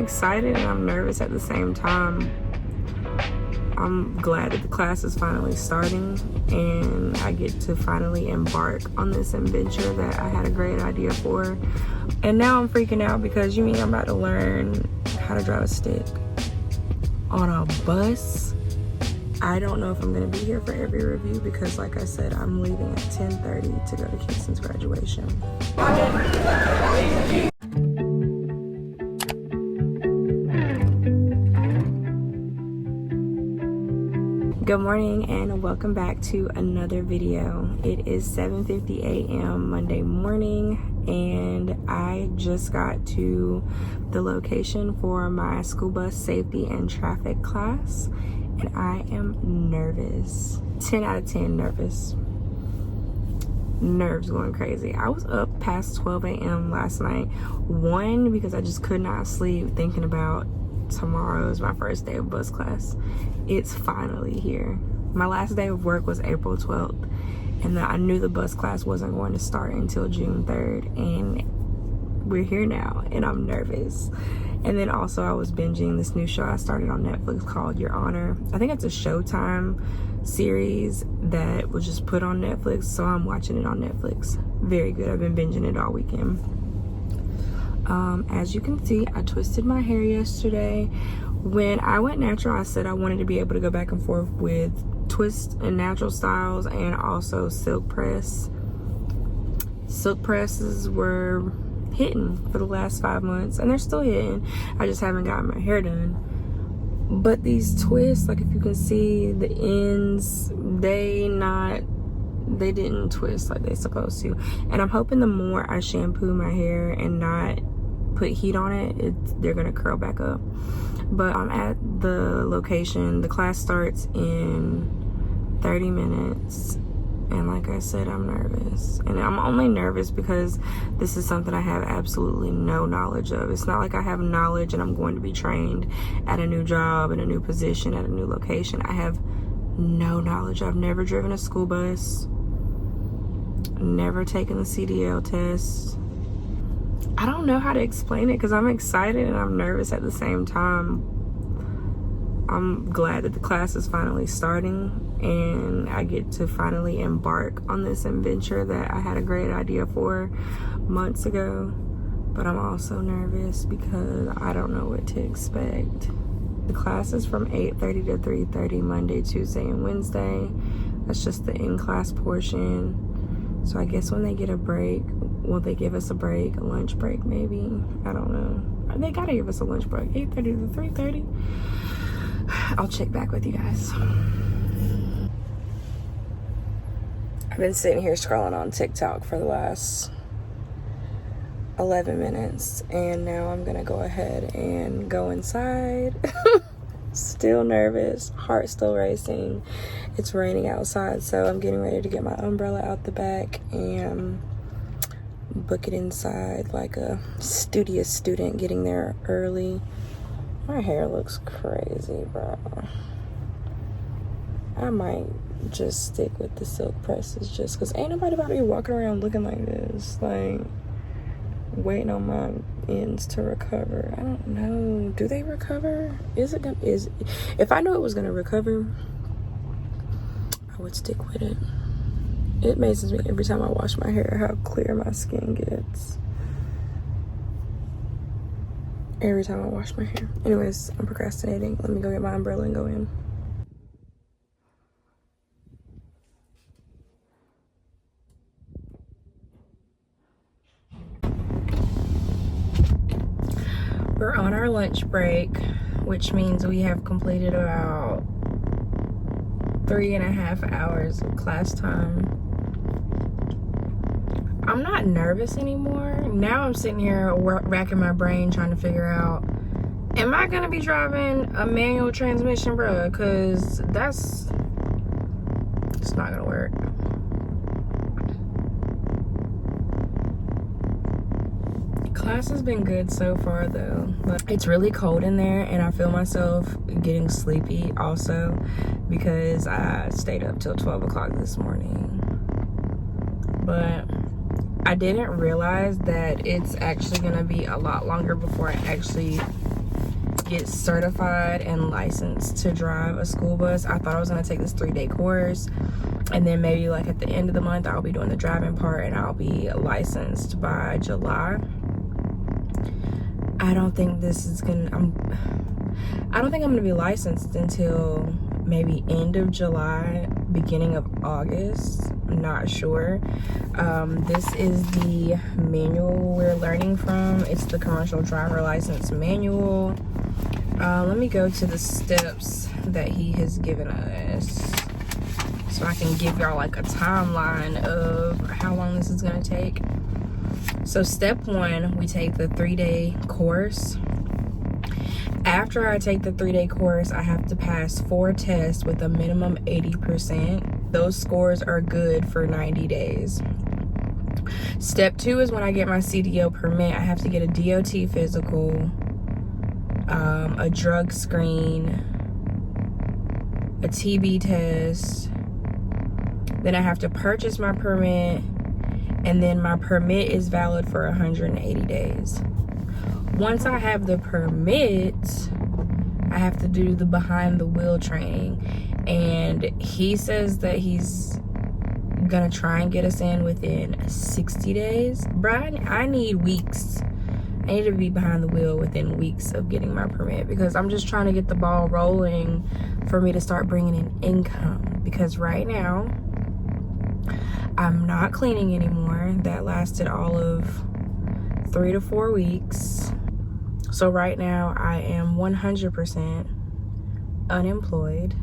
excited and I'm nervous at the same time. I'm glad that the class is finally starting and I get to finally embark on this adventure that I had a great idea for. And now I'm freaking out because you mean I'm about to learn how to drive a stick on a bus. I don't know if I'm going to be here for every review because, like I said, I'm leaving at 10:30 to go to Kingston's graduation. Good morning and welcome back to another video. It is 7:50 a.m. Monday morning and I just got to the location for my school bus safety and traffic class and I am nervous. 10 out of 10 nervous. Nerves going crazy. I was up past 12 a.m. last night. One, because I just could not sleep thinking about tomorrow is my first day of bus class. It's finally here. My last day of work was April 12th and I knew the bus class wasn't going to start until June 3rd and we're here now and I'm nervous. And then also I was binging this new show I started on Netflix called Your Honor. I think it's a Showtime series that was just put on Netflix, so I'm watching it on Netflix. Very good. I've been binging it all weekend. As you can see, I twisted my hair yesterday. When I went natural, I said I wanted to be able to go back and forth with twist and natural styles and also silk press. Silk presses were hitting for the last 5 months and they're still hitting. I just haven't gotten my hair done. But these twists, like if you can see the ends, they didn't twist like they're supposed to. And I'm hoping the more I shampoo my hair and not put heat on it, they're gonna curl back up. But I'm at the location. The class starts in 30 minutes. And like I said, I'm nervous. And I'm only nervous because this is something I have absolutely no knowledge of. It's not like I have knowledge and I'm going to be trained at a new job, in a new position, at a new location. I have no knowledge. I've never driven a school bus, never taken the CDL test. I don't know how to explain it because I'm excited and I'm nervous at the same time. I'm glad that the class is finally starting and I get to finally embark on this adventure that I had a great idea for months ago. But I'm also nervous because I don't know what to expect. The class is from 8:30 to 3:30 Monday, Tuesday, and Wednesday. That's just the in-class portion. So I guess when they get a break, will they give us a break, a lunch break maybe? I don't know. They gotta give us a lunch break, 8:30 to 3:30. I'll check back with you guys. I've been sitting here scrolling on TikTok for the last 11 minutes and now I'm gonna go ahead and go inside. Still nervous, heart still racing. It's raining outside, so I'm getting ready to get my umbrella out the back and book it inside like a studious student getting there early. My hair looks crazy, bro. I might just stick with the silk presses just because ain't nobody about to be walking around looking like this, like waiting on my ends to recover. I don't know. Do they recover? If I knew it was gonna recover, I would stick with it. It amazes me every time I wash my hair how clear my skin gets. Every time I wash my hair. Anyways, I'm procrastinating. Let me go get my umbrella and go in. We're on our lunch break, which means we have completed about 3.5 hours of class time. I'm not nervous anymore. Now I'm sitting here racking my brain trying to figure out, am I gonna be driving a manual transmission, bro? Because it's not gonna work. Class has been good so far though, but it's really cold in there and I feel myself getting sleepy also because I stayed up till 12 o'clock this morning. But I didn't realize that it's actually gonna be a lot longer before I actually get certified and licensed to drive a school bus. I thought I was going to take this 3-day course, and then maybe like at the end of the month I'll be doing the driving part and I'll be licensed by July. I don't think I'm gonna be licensed until maybe end of July, beginning of August. I'm not sure. This is the manual we're learning from. It's the commercial driver license manual. Let me go to the steps that he has given us so I can give y'all like a timeline of how long this is gonna take. So step 1, we take the 3-day course. After I take the 3-day course, I have to pass 4 tests with a minimum 80%. Those scores are good for 90 days. Step 2 is when I get my CDL permit. I have to get a DOT physical, a drug screen, a TB test. Then I have to purchase my permit, and then my permit is valid for 180 days. Once I have the permit, I have to do the behind the wheel training, and he says that he's gonna try and get us in within 60 days. Brian, I need weeks. I need to be behind the wheel within weeks of getting my permit, because I'm just trying to get the ball rolling for me to start bringing in income, because right now I'm not cleaning anymore. That lasted all of 3 to 4 weeks. So right now I am 100% unemployed,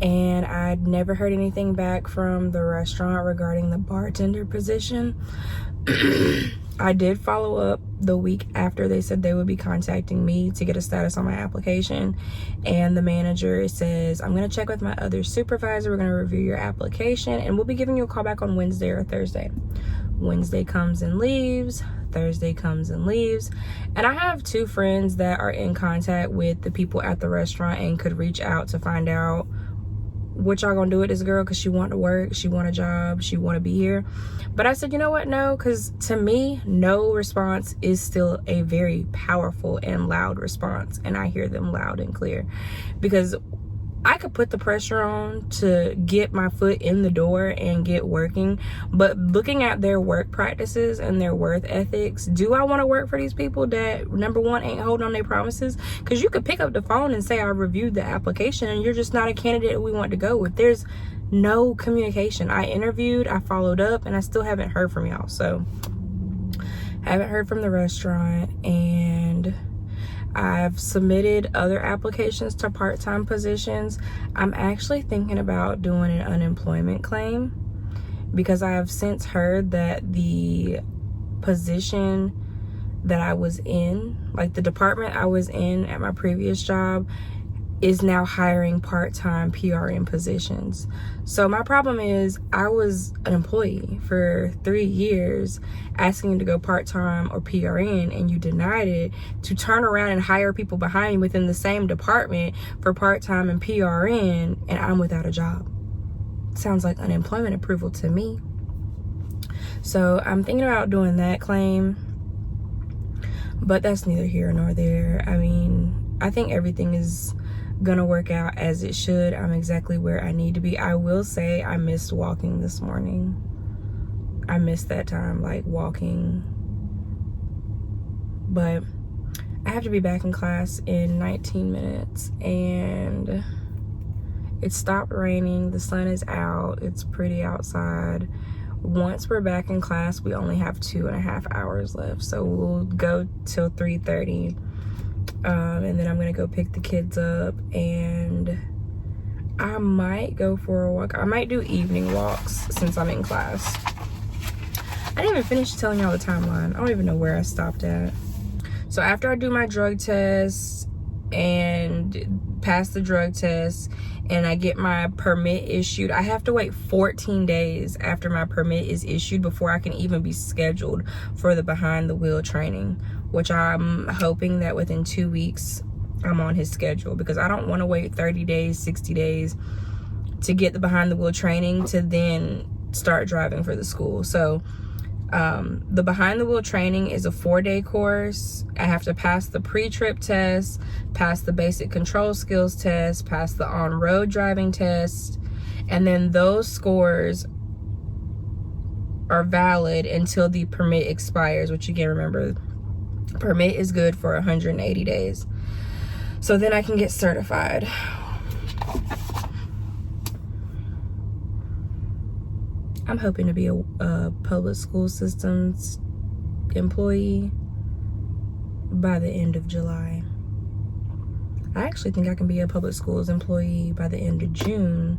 and I'd never heard anything back from the restaurant regarding the bartender position. I did follow up the week after. They said they would be contacting me to get a status on my application, and the manager says, I'm going to check with my other supervisor. We're going to review your application, and we'll be giving you a call back on Wednesday or Thursday. Wednesday comes and leaves. Thursday comes and leaves. And I have 2 friends that are in contact with the people at the restaurant and could reach out to find out what y'all gonna do with this girl, because she want to work, she want a job, she want to be here. But I said, you know what, no, because to me, no response is still a very powerful and loud response, and I hear them loud and clear, because I could put the pressure on to get my foot in the door and get working, but looking at their work practices and their work ethics, do I want to work for these people that, number one, ain't holding on their promises? Because you could pick up the phone and say, I reviewed the application, and you're just not a candidate we want to go with. There's no communication. I interviewed, I followed up, and I still haven't heard from y'all. So I haven't heard from the restaurant, and I've submitted other applications to part-time positions. I'm actually thinking about doing an unemployment claim, because I have since heard that the position that I was in, like the department I was in at my previous job, is now hiring part-time PRN positions. So my problem is, I was an employee for 3 years asking to go part-time or PRN, and you denied it, to turn around and hire people behind me within the same department for part-time and PRN, and I'm without a job. Sounds like unemployment approval to me. So I'm thinking about doing that claim, but that's neither here nor there. I mean, I think everything is gonna work out as it should. I'm exactly where I need to be. I will say I missed walking this morning. I missed that time, like walking. But I have to be back in class in 19 minutes, and it stopped raining. The sun is out. It's pretty outside. Once we're back in class, we only have 2.5 hours left, so we'll go till 3:30. And then I'm gonna go pick the kids up, and I might go for a walk. I might do evening walks since I'm in class. I didn't even finish telling y'all the timeline. I don't even know where I stopped at. So after I do my drug test and pass the drug test and I get my permit issued, I have to wait 14 days after my permit is issued before I can even be scheduled for the behind the wheel training, which I'm hoping that within 2 weeks I'm on his schedule, because I don't want to wait 30 days, 60 days to get the behind the wheel training to then start driving for the school. So The behind the wheel training is a 4-day course. I have to pass the pre-trip test, pass the basic control skills test, pass the on-road driving test, and then those scores are valid until the permit expires, which again, remember, permit is good for 180 days. So then I can get certified. I'm hoping to be a public school systems employee by the end of July. I actually think I can be a public schools employee by the end of June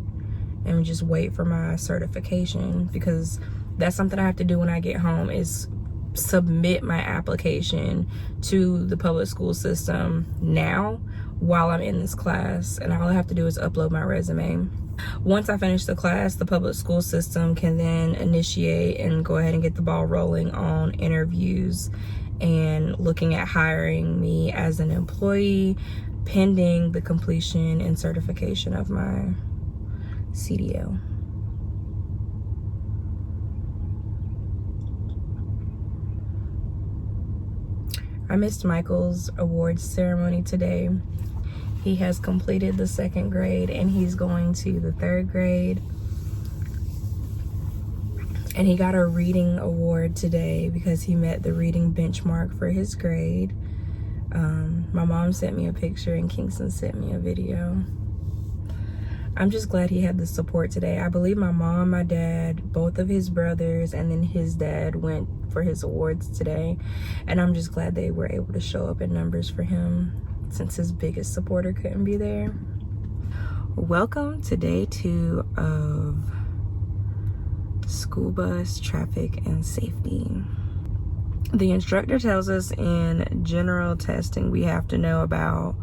and just wait for my certification, because that's something I have to do when I get home, is submit my application to the public school system now while I'm in this class, and all I have to do is upload my resume. Once I finish the class, the public school system can then initiate and go ahead and get the ball rolling on interviews and looking at hiring me as an employee, pending the completion and certification of my CDL. I missed Michael's awards ceremony today. He has completed the 2nd grade and he's going to the 3rd grade. And he got a reading award today because he met the reading benchmark for his grade. My mom sent me a picture and Kingston sent me a video. I'm just glad he had the support today. I believe my mom, my dad, both of his brothers, and then his dad went for his awards today. And I'm just glad they were able to show up in numbers for him, since his biggest supporter couldn't be there. Welcome to day 2 of school bus traffic and safety. The instructor tells us in general testing we have to know about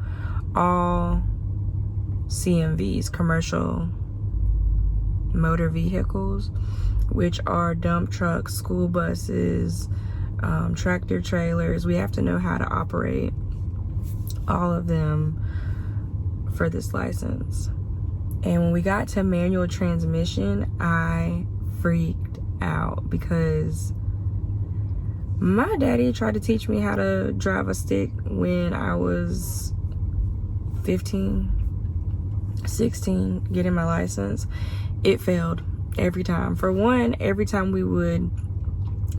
all CMVs, commercial motor vehicles, which are dump trucks, school buses, tractor trailers. We have to know how to operate all of them for this license. And when we got to manual transmission, I freaked out because my daddy tried to teach me how to drive a stick when I was 15, 16, getting my license. It failed every time. For one, every time we would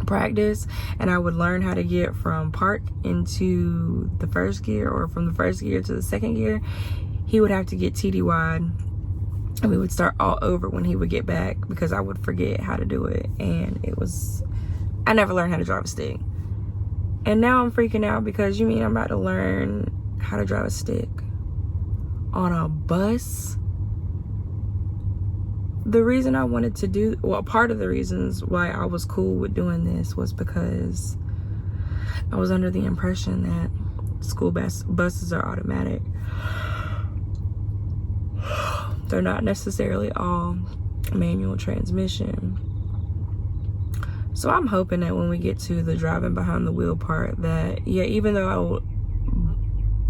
practice and I would learn how to get from park into the 1st gear, or from the 1st gear to the 2nd gear, he would have to get TDY'd and we would start all over when he would get back, because I would forget how to do it. And I never learned how to drive a stick. And now I'm freaking out because you mean I'm about to learn how to drive a stick on a bus? The reason I wanted to part of the reasons why I was cool with doing this was because I was under the impression that school buses are automatic. They're not necessarily all manual transmission. So I'm hoping that when we get to the driving behind the wheel part, that, yeah, even though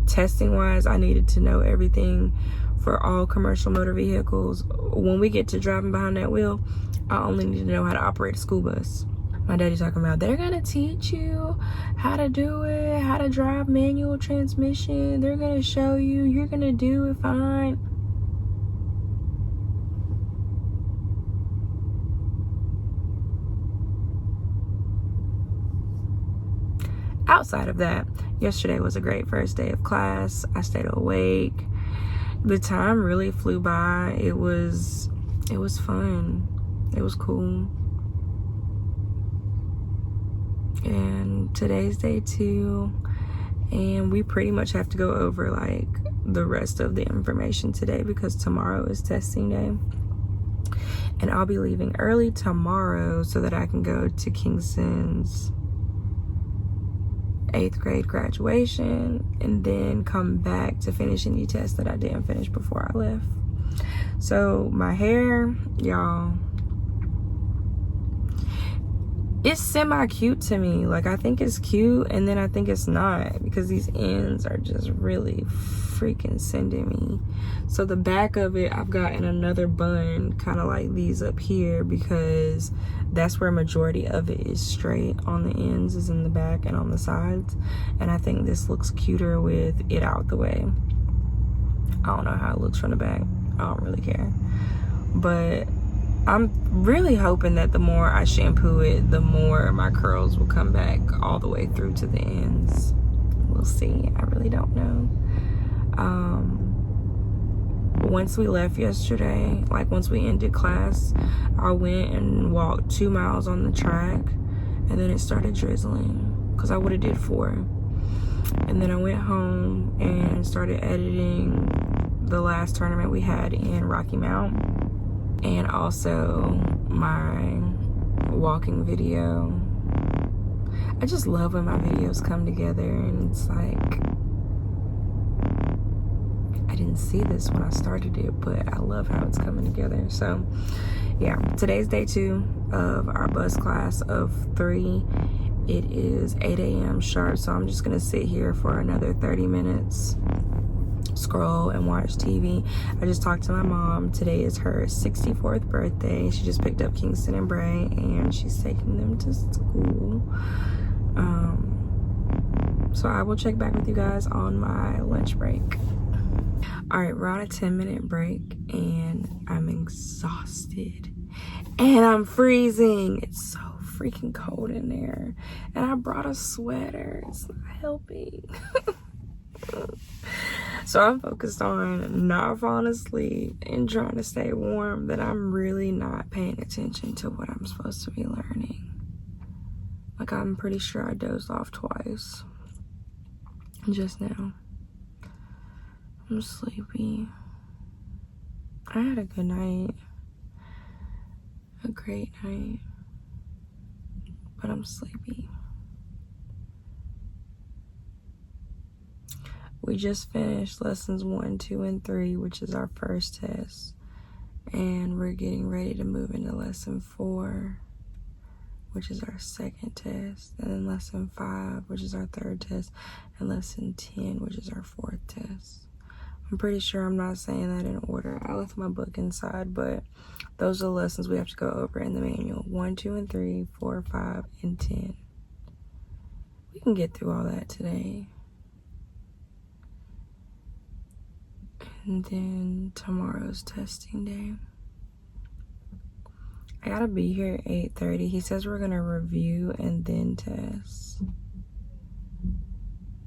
testing wise I needed to know everything for all commercial motor vehicles, when we get to driving behind that wheel, I only need to know how to operate a school bus. My daddy's talking about they're gonna teach you how to do it, how to drive manual transmission. They're gonna show you, you're gonna do it fine. Outside of that, yesterday was a great first day of class. I stayed awake. The time really flew by. It was fun. It was cool. And today's day 2, and we pretty much have to go over like the rest of the information today because tomorrow is testing day. And I'll be leaving early tomorrow so that I can go to Kingston's 8th grade graduation and then come back to finish any tests that I didn't finish before I left. So my hair, y'all, it's semi-cute to me. Like, I think it's cute, and then I think it's not, because these ends are just really freaking sending me. So the back of it, I've gotten another bun, kind of like these up here, because that's where majority of it is straight. On the ends is in the back and on the sides, and I think this looks cuter with it out the way. I don't know how it looks from the back. I don't really care, but I'm really hoping that the more I shampoo it, the more my curls will come back all the way through to the ends. We'll see. I really don't know. Once we left yesterday, like once we ended class, I went and walked 2 miles on the track, and then it started drizzling, because I would have did 4. And then I went home and started editing the last tournament we had in Rocky Mount, and also my walking video. I just love when my videos come together, and it's like, I didn't see this when I started it, but I love how it's coming together. So yeah, today's day 2 of our bus class of 3. It is 8 a.m. sharp, so I'm just gonna sit here for another 30 minutes, scroll and watch TV. I just talked to my mom. Today is her 64th birthday. She just picked up Kingston and Bray, and she's taking them to school. So I will check back with you guys on my lunch break. All right, we're on a 10-minute break, and I'm exhausted, and I'm freezing. It's so freaking cold in there, and I brought a sweater. It's not helping. So I'm focused on not falling asleep and trying to stay warm, that I'm really not paying attention to what I'm supposed to be learning. Like, I'm pretty sure I dozed off twice just now. I'm sleepy. I had a good night, a great night, but I'm sleepy. We just finished lessons 1, 2, and 3, which is our first test, and we're getting ready to move into lesson 4, which is our second test, and then lesson 5, which is our third test, and lesson 10, which is our 4th test. I'm pretty sure I'm not saying that in order. I left my book inside, but those are the lessons we have to go over in the manual. 1, 2, and 3, 4, 5, and 10. We can get through all that today. And then tomorrow's testing day. I gotta be here at 8:30. He says we're gonna review and then test.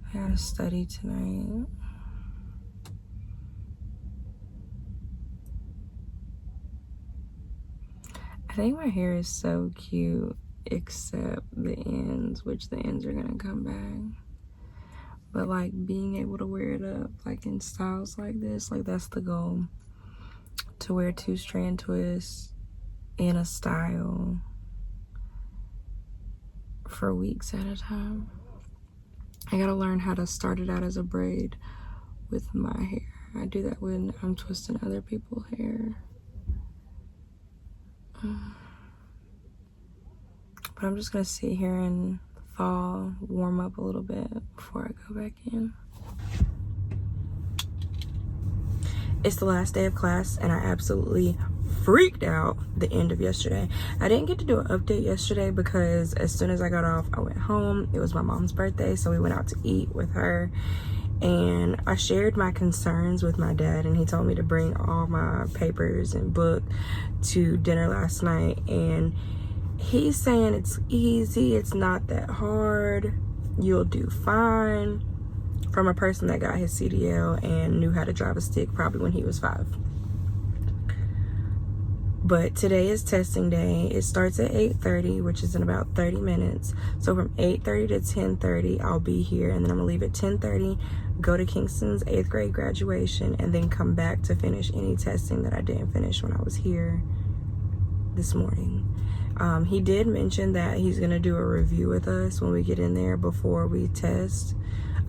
I gotta study tonight. I think my hair is so cute, except the ends, which the ends are gonna come back. But like, being able to wear it up like in styles like this, like that's the goal. To wear 2-strand twists in a style for weeks at a time. I gotta learn how to start it out as a braid with my hair. I do that when I'm twisting other people's hair. But I'm just gonna sit here and thaw, warm up a little bit before I go back in. It's the last day of class, and I absolutely freaked out the end of yesterday. I didn't get to do an update yesterday because as soon as I got off, I went home. It was my mom's birthday, so we went out to eat with her, and I shared my concerns with my dad, and he told me to bring all my papers and book to dinner last night. And he's saying it's easy, it's not that hard, you'll do fine, from a person that got his CDL and knew how to drive a stick probably when he was 5. But today is testing day. It starts at 8:30, which is in about 30 minutes. So from 8:30 to 10:30, I'll be here, and then I'm gonna leave at 10:30, go to Kingston's 8th grade graduation, and then come back to finish any testing that I didn't finish when I was here this morning. He did mention that he's gonna do a review with us when we get in there before we test.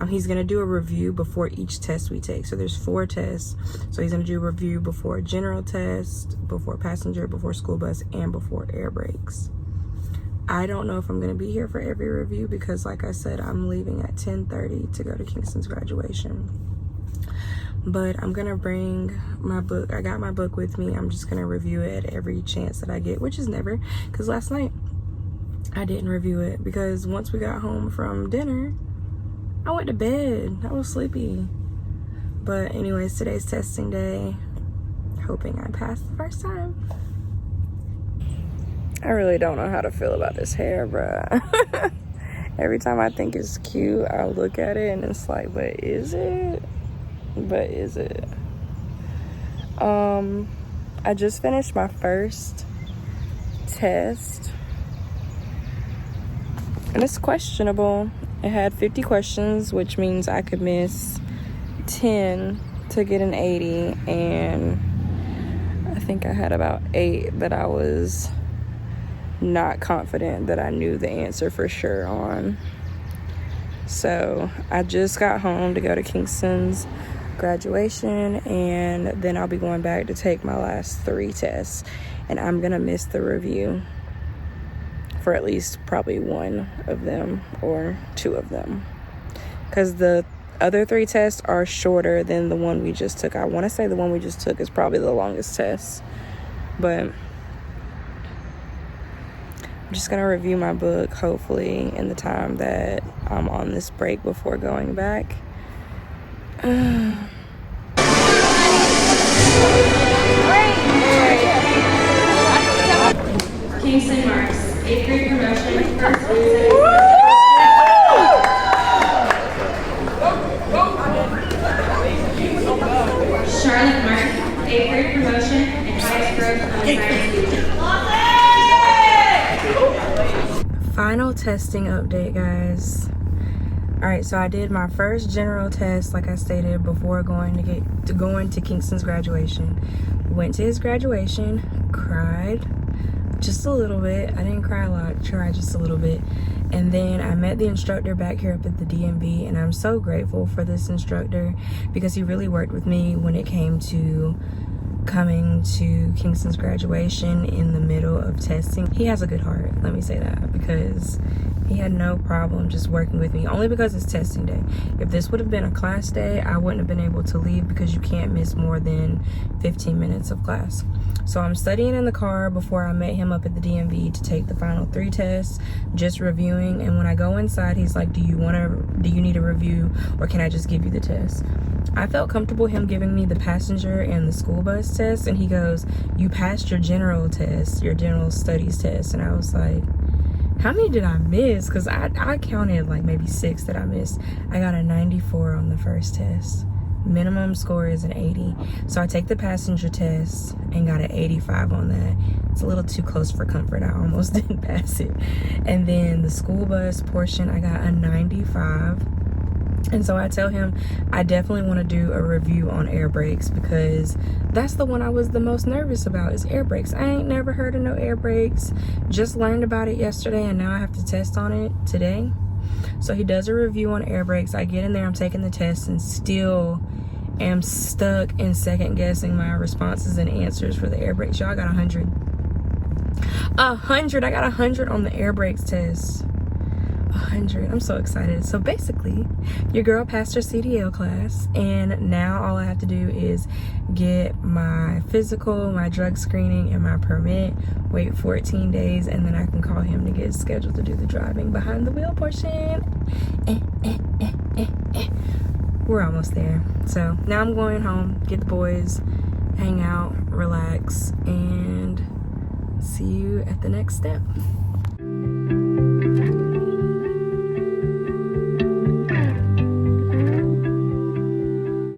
He's gonna do a review before each test we take. So there's 4 tests. So he's gonna do a review before general test, before passenger, before school bus, and before air brakes. I don't know if I'm going to be here for every review because, like I said, I'm leaving at 10:30 to go to Kingston's graduation. But I'm going to bring my book. I got my book with me. I'm just going to review it every chance that I get, which is never, because last night I didn't review it because once we got home from dinner, I went to bed. I was sleepy. But anyways, today's testing day. Hoping I pass the first time. I really don't know how to feel about this hair, bruh. Every time I think it's cute, I look at it and it's like, but is it? But is it? I just finished my first test. And it's questionable. It had 50 questions, which means I could miss 10 to get an 80. And I think I had about 8 that I was not confident that I knew the answer for sure on. So I just got home to go to Kingston's graduation, and then I'll be going back to take my last 3 tests, and I'm gonna miss the review for at least probably 1 of them or 2 of them, because the other 3 tests are shorter than the one we just took. I want to say the one we just took is probably the longest test, but I'm just gonna review my book hopefully in the time that I'm on this break before going back. Kingston Marks, 8th grade promotion, first Charlotte Mark, 8th grade promotion, and highest growth on the science team. Final testing update, guys. All right, so I did my first general test, like I stated, before going to Kingston's graduation. Went to his graduation, cried just a little bit. I didn't cry a lot, cried just a little bit. And then I met the instructor back here up at the DMV, and I'm so grateful for this instructor because he really worked with me when it came to coming to Kingston's graduation in the middle of testing. He has a good heart, let me say that, because he had no problem just working with me, only because it's testing day. If this would have been a class day, I wouldn't have been able to leave because you can't miss more than 15 minutes of class. So I'm studying in the car before I met him up at the DMV to take the final 3 tests, just reviewing. And when I go inside, he's like, do you need a review, or can I just give you the test? I felt comfortable him giving me the passenger and the school bus test, and he goes, you passed your general test, your general studies test. And I was like, how many did I miss? Because I counted like maybe 6 that I missed. I got a 94 on the first test. Minimum score is an 80. So I take the passenger test and got an 85 on that. It's a little too close for comfort. I almost didn't pass it. And then the school bus portion, I got a 95. And so I tell him I definitely want to do a review on air brakes because that's the one I was the most nervous about, is air brakes. I ain't never heard of no air brakes. Just learned about it yesterday, and now I have to test on it today. So he does a review on air brakes. I get in there, I'm taking the test, and still am stuck in second guessing my responses and answers for the air brakes. Y'all, I got 100. 100. I got 100 on the air brakes test. 100. I'm so excited. So basically, your girl passed her CDL class, and now all I have to do is get my physical, my drug screening, and my permit, wait 14 days, and then I can call him to get scheduled to do the driving behind the wheel portion. We're almost there. So now I'm going home, get the boys, hang out, relax, and see you at the next step.